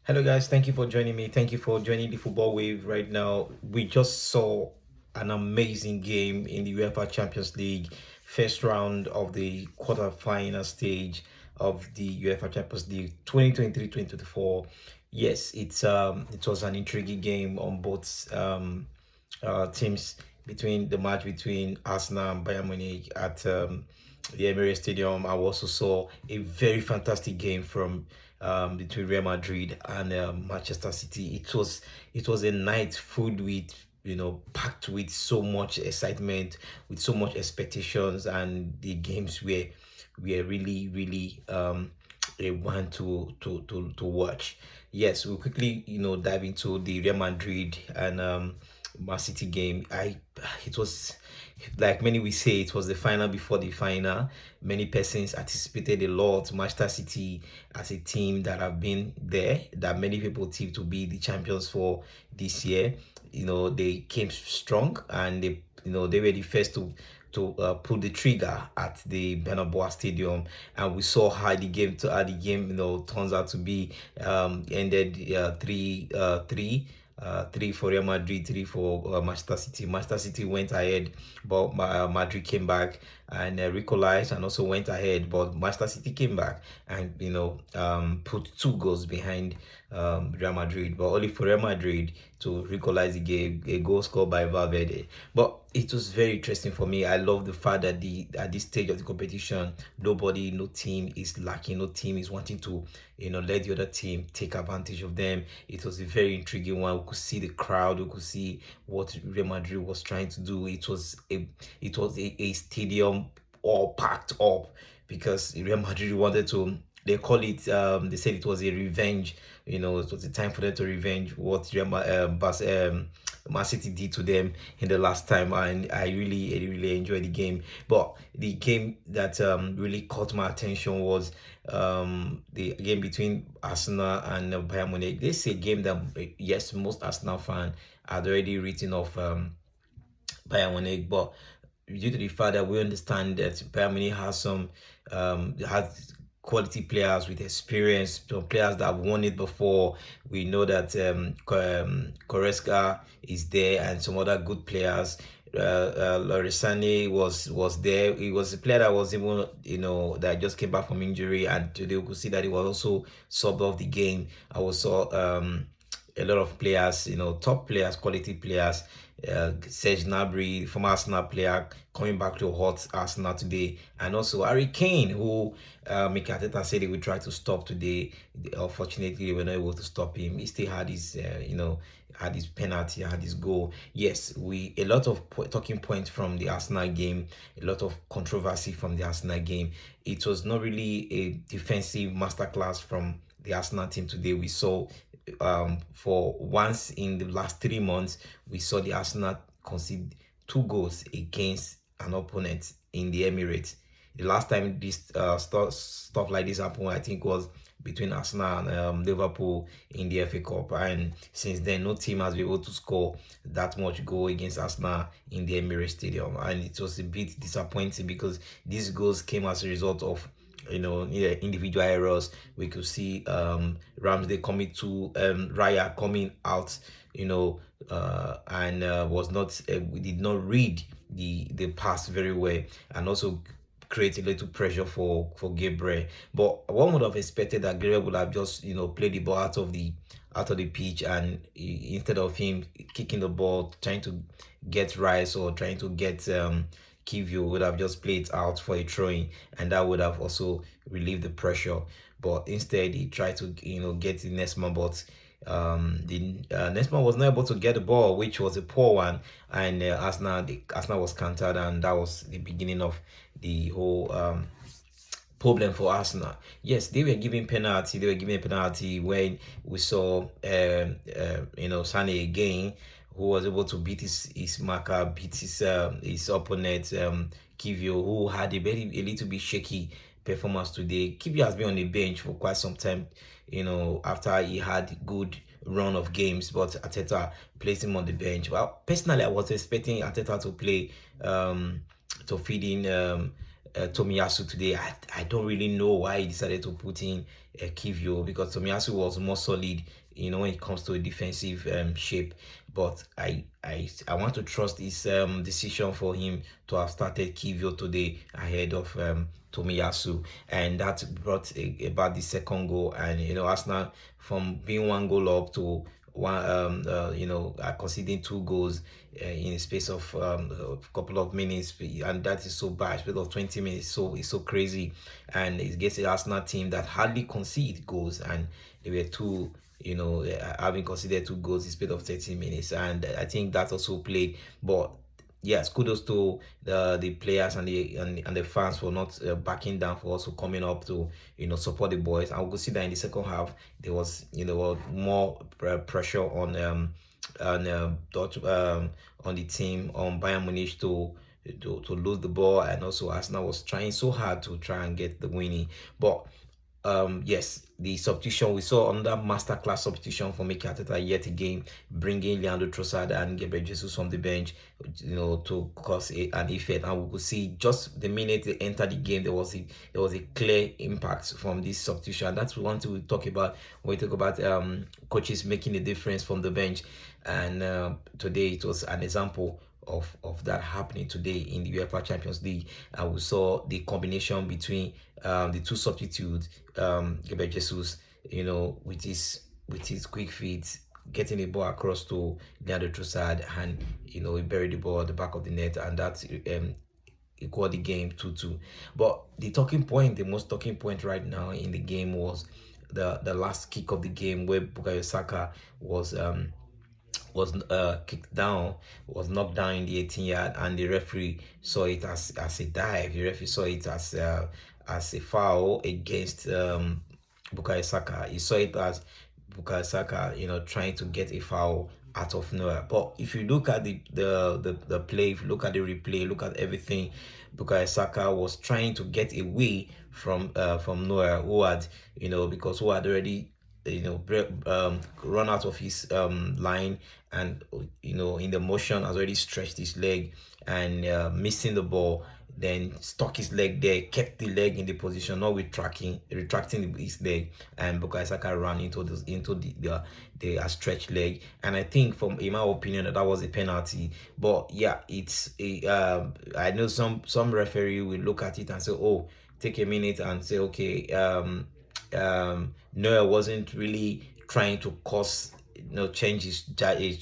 Hello, guys. Thank you for joining me. Thank you for joining the Football Wave right now. We just saw an amazing game in the UEFA Champions League, first round of the quarter-final stage of the UEFA Champions League 2023-2024. Yes, it was an intriguing game on both teams between the match between Arsenal and Bayern Munich at the Emirates Stadium. I also saw a very fantastic game from between Real Madrid and Manchester City. It was a night filled with packed with so much excitement, with so much expectations, and the games were really a one to watch. Yes, we'll quickly dive into the Real Madrid and Man City game. It was like many we say it was the final before the final. Many persons anticipated a lot. Manchester City as a team that have been there, that many people tipped to be the champions for this year. They came strong and they were the first to pull the trigger at the Bernabeu Stadium, and we saw how the game turns out to be. Ended 3-3, 3 for Real Madrid, 3 for Manchester City. Manchester City went ahead, but Madrid came back and equalized, and also went ahead, but Manchester City came back and put 2 goals behind Real Madrid, but only for Real Madrid to equalize the game. A goal scored by Valverde. But it was very interesting for me. I love the fact that at this stage of the competition, no team is lacking, no team is wanting to let the other team take advantage of them. It was a very intriguing one. We could see the crowd, we could see what Real Madrid was trying to do. It was a stadium all packed up because Real Madrid wanted to. They call it. They said it was a revenge. It was a time for them to revenge what Man City did to them in the last time, and I really enjoyed the game. But the game that really caught my attention was the game between Arsenal and Bayern Munich. This is a game that yes, most Arsenal fan had already written off Bayern Munich, but due to the fact that we understand that Bayern Munich has quality players with experience, some players that have won it before. We know that Goretzka is there and some other good players. Lorisane was there. He was a player that was even that just came back from injury, and today we could see that he was also subbed off the game. I was saw a lot of players, top players, quality players. Serge Gnabry, former Arsenal player, coming back to hot Arsenal today, and also Harry Kane, who Mikel Arteta said he would try to stop today. Unfortunately, they were not able to stop him. He still had his, had his penalty, had his goal. Yes, a lot of talking points from the Arsenal game, a lot of controversy from the Arsenal game. It was not really a defensive masterclass from the Arsenal team today. We saw for once in the last 3 months, we saw the Arsenal concede 2 goals against an opponent in the Emirates. The last time this stuff like this happened, I think, was between Arsenal and Liverpool in the FA Cup, and since then, no team has been able to score that much goal against Arsenal in the Emirates Stadium, and it was a bit disappointing because these goals came as a result of individual errors. We could see Ramsey coming to Raya coming out, and was not we did not read the pass very well, and also create a little pressure for Gabriel. But one would have expected that Gabriel would have just played the ball out of the pitch, and instead of him kicking the ball, trying to get Rice or trying to get Kivio, would have just played out for a throwing, and that would have also relieved the pressure. But instead, he tried to get the next man, but the next man was not able to get the ball, which was a poor one, and Arsenal was countered, and that was the beginning of the whole problem for Arsenal. Yes, they were giving penalty. They were giving a penalty when we saw Sane again, who was able to beat his marker, beat his opponent, Kivio, who had a little bit shaky performance today. Kivio has been on the bench for quite some time, after he had good run of games, but Arteta placed him on the bench. Well, personally, I was expecting Arteta to play to feed in Tomiyasu today. I don't really know why he decided to put in Kivio, because Tomiyasu was more solid, when it comes to a defensive shape. But I want to trust his decision for him to have started Kivio today ahead of Tomiyasu, and that brought about the second goal. And Arsenal, from being one goal up to one, conceding two goals in a space of a couple of minutes, and that is so bad. Space of 20 minutes, so it's so crazy, and it gets the Arsenal team that hardly concede goals, and they were two. Having considered two goals in space of 30 minutes, and I think that also played. But yes, kudos to the players and the fans for not backing down, for also coming up to support the boys. And we could see that in the second half there was more pressure on the team, on Bayern Munich to lose the ball, and also Arsenal was trying so hard to try and get the winning. But yes, the substitution, we saw another masterclass substitution from Mikel Arteta yet again, bringing Leandro Trossard and Gabriel Jesus from the bench, to cause an effect. And we could see just the minute they entered the game, there was a clear impact from this substitution. And that's one thing we talk about when we talk about coaches making a difference from the bench. And today it was an example of that happening today in the UEFA Champions League. And we saw the combination between the two substitutes, Gabriel Jesus, with his quick feet, getting the ball across to Leandro Trossard, and he buried the ball at the back of the net, and that equaled the game 2-2. But the most talking point right now in the game was the last kick of the game, where Bukayo Saka was kicked down, was knocked down in the 18-yard, and the referee saw it as a dive. The referee saw it as a foul against Bukayo Saka. He saw it as Bukayo Saka, trying to get a foul out of nowhere. But if you look at the play, if you look at the replay, look at everything, Bukayo Saka was trying to get away from Neuer, because who had already run out of his line, and in the motion has already stretched his leg, and missing the ball, then stuck his leg there, kept the leg in the position, not retracting his leg, and Bukayo Saka ran into the stretched leg. And I think, in my opinion, that was a penalty. But yeah, I know some referee will look at it and say, oh, take a minute and say, okay, Neuer wasn't really trying to change his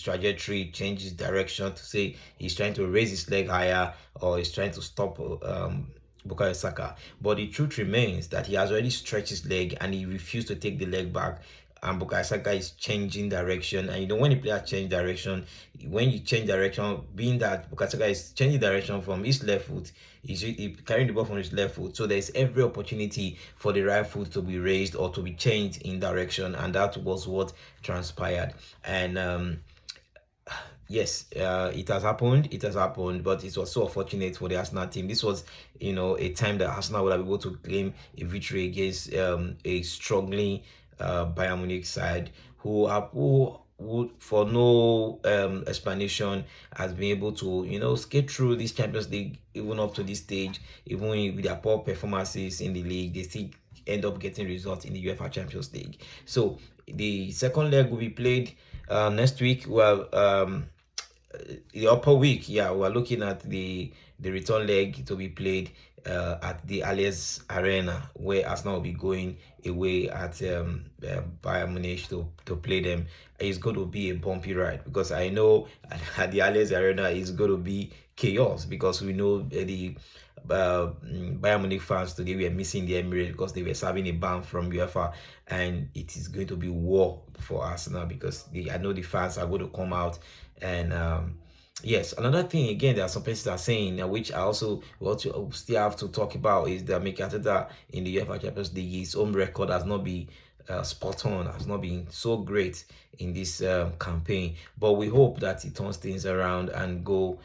trajectory, change his direction, to say he's trying to raise his leg higher, or he's trying to stop Bukayo Saka. But the truth remains that he has already stretched his leg, and he refused to take the leg back, and Bukayo Saka is changing direction. And when the player change direction, when you change direction, being that Bukayo Saka is changing direction from his left foot, he's carrying the ball from his left foot, so there's every opportunity for the right foot to be raised or to be changed in direction, and that was what transpired. And yes, it has happened, but it was so unfortunate for the Arsenal team. This was a time that Arsenal would have been able to claim a victory against a struggling Bayern Munich side, who for no explanation, has been able to skate through this Champions League, even up to this stage. Even with their poor performances in the league, they still end up getting results in the UEFA Champions League. So the second leg will be played next week. Well, the upper week, we're looking at the return leg to be played at the Allianz Arena, where Arsenal will be going away at Bayern Munich to play them. It's going to be a bumpy ride, because I know at the Allianz Arena it's going to be chaos, because we know the Bayern Munich fans today were missing the Emirates because they were serving a ban from UEFA, and it is going to be war for Arsenal, because I know the fans are going to come out. And yes, another thing, again, there are some places that are saying, which I also still have to talk about, is that Mikel Arteta in the UEFA Champions League, his home record has not been spot on, has not been so great in this campaign. But we hope that he turns things around and go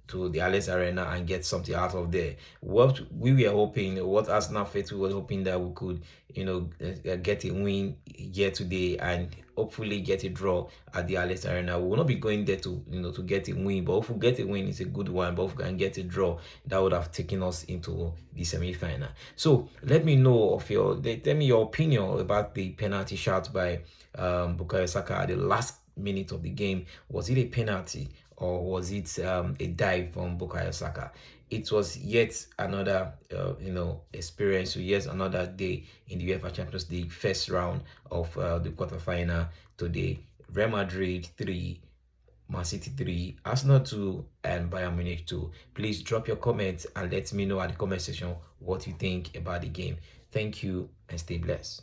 to the Allianz Arena and get something out of there. What we were hoping, what Arsenal fans were hoping that we could, get a win here today and hopefully get a draw at the Allianz Arena. We will not be going there to to get a win, but if we get a win, it's a good one. But if we can get a draw, that would have taken us into the semi-final. So let me know of tell me your opinion about the penalty shot by Bukayo Saka at the last minute of the game. Was it a penalty or was it a dive from Bukayo Saka? It was yet another experience, yet another day in the UEFA Champions League first round of the quarterfinal today. Real Madrid 3, Man City 3, Arsenal 2, and Bayern Munich 2. Please drop your comments and let me know at the comment section what you think about the game. Thank you and stay blessed.